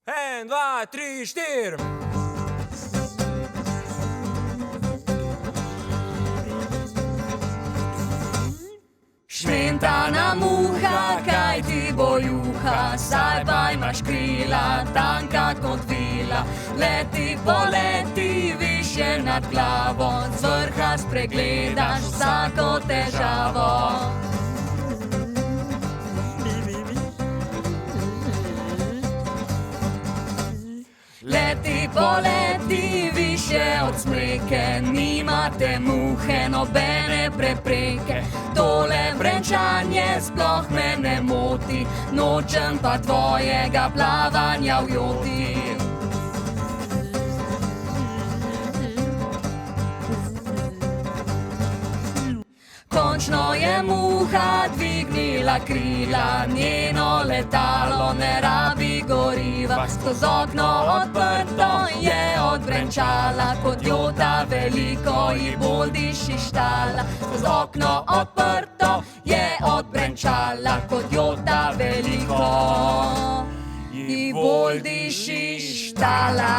1, 2, 3, 4. Šmentana muha, kaj ti bo juha, saj pa imaš krila, tanka kot vila. Leti poleti, više nad glavo, z vrha spregledaš vsako težavo. Leti poleti, više od smreke, nimate muhe, nobene prepreke. Tole brenčanje sploh me ne moti, nočem pa tvojega plavanja v joti. Končno je muha dvignila krila, njeno letalo ne rabi goriva. Skoz okno odprto je odbrenčala, kot jota veliko ji bolj diši štala. Skoz okno odprto je odbrenčala, kot jota veliko ji bolj diši štala.